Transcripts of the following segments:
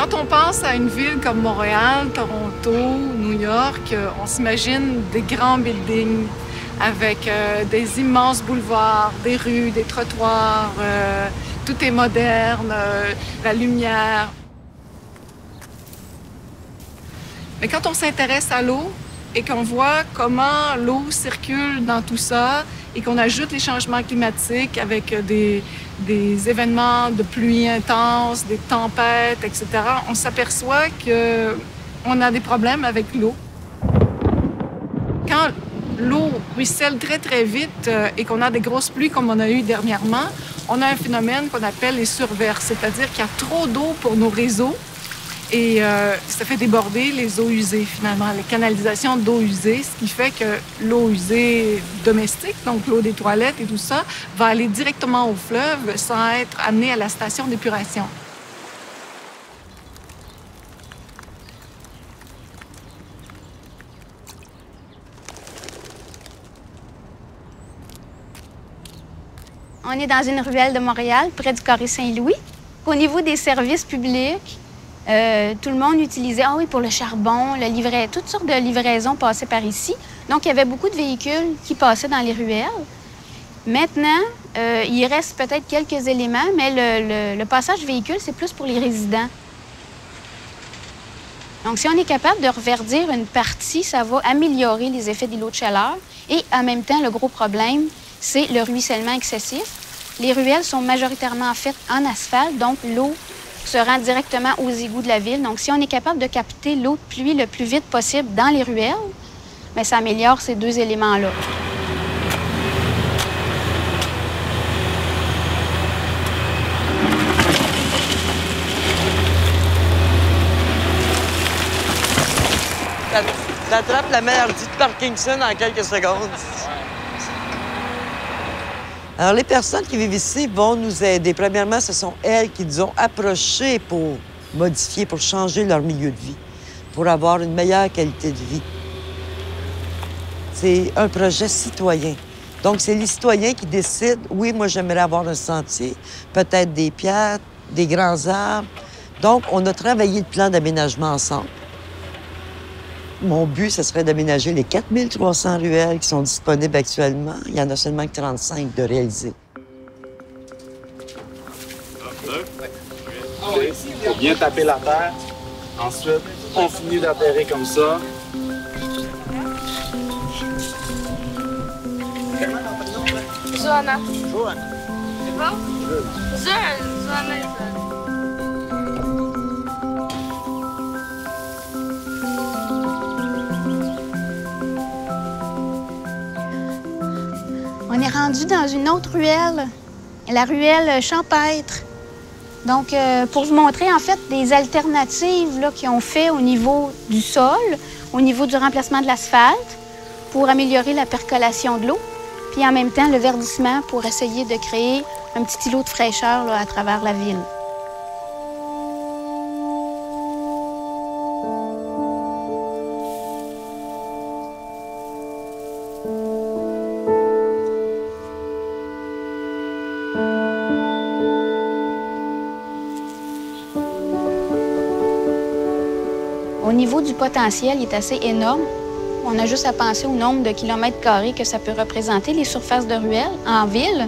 Quand on pense à une ville comme Montréal, Toronto, New York, on s'imagine des grands buildings avec des immenses boulevards, des rues, des trottoirs. Tout est moderne, la lumière. Mais quand on s'intéresse à l'eau et qu'on voit comment l'eau circule dans tout ça et qu'on ajoute les changements climatiques avec des événements de pluie intense, des tempêtes, etc., on s'aperçoit qu'on a des problèmes avec l'eau. Quand l'eau ruisselle très, très vite et qu'on a des grosses pluies comme on a eu dernièrement, on a un phénomène qu'on appelle les surverses, c'est-à-dire qu'il y a trop d'eau pour nos réseaux et ça fait déborder les eaux usées, finalement, les canalisations d'eau usée, ce qui fait que l'eau usée domestique, donc l'eau des toilettes et tout ça, va aller directement au fleuve sans être amenée à la station d'épuration. On est dans une ruelle de Montréal, près du Carré Saint-Louis. Au niveau des services publics, tout le monde utilisait, pour le charbon, toutes sortes de livraisons passaient par ici. Donc, il y avait beaucoup de véhicules qui passaient dans les ruelles. Maintenant, il reste peut-être quelques éléments, mais le passage véhicule, c'est plus pour les résidents. Donc, si on est capable de reverdir une partie, ça va améliorer les effets d'îlots de chaleur. Et en même temps, le gros problème, c'est le ruissellement excessif. Les ruelles sont majoritairement faites en asphalte, donc l'eau se rend directement aux égouts de la ville. Donc, si on est capable de capter l'eau de pluie le plus vite possible dans les ruelles, bien, ça améliore ces deux éléments-là. T'attrapes la maladie de Parkinson en quelques secondes. Alors, les personnes qui vivent ici vont nous aider. Premièrement, ce sont elles qui nous ont approchés pour modifier, pour changer leur milieu de vie, pour avoir une meilleure qualité de vie. C'est un projet citoyen. Donc, c'est les citoyens qui décident, oui, moi, j'aimerais avoir un sentier, peut-être des pierres, des grands arbres. Donc, on a travaillé le plan d'aménagement ensemble. Mon but, ce serait d'aménager les 4300 ruelles qui sont disponibles actuellement. Il y en a seulement que 35 de réalisées. Il faut bien taper la terre. Ensuite, on finit d'atterrir comme ça. Joanna. Joanna. C'est bon? Joanna. On est rendu dans une autre ruelle, la ruelle champêtre. Donc, pour vous montrer, en fait, des alternatives qu'ils ont fait au niveau du sol, au niveau du remplacement de l'asphalte, pour améliorer la percolation de l'eau, puis en même temps, le verdissement pour essayer de créer un petit îlot de fraîcheur à travers la ville. Au niveau du potentiel, il est assez énorme. On a juste à penser au nombre de kilomètres carrés que ça peut représenter, les surfaces de ruelles en ville.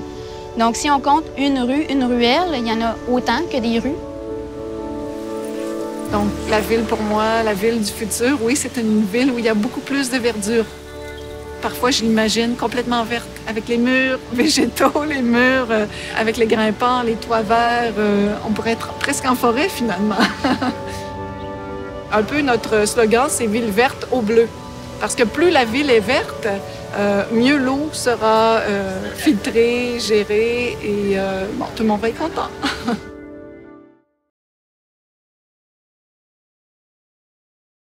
Donc, si on compte une rue, une ruelle, il y en a autant que des rues. Donc, la ville, pour moi, la ville du futur, oui, c'est une ville où il y a beaucoup plus de verdure. Parfois, je l'imagine complètement verte, avec les murs végétaux, les murs avec les grimpants, les toits verts. On pourrait être presque en forêt, finalement. Un peu notre slogan, c'est « Ville verte au bleu ». Parce que plus la ville est verte, mieux l'eau sera filtrée, gérée et tout le monde va être content.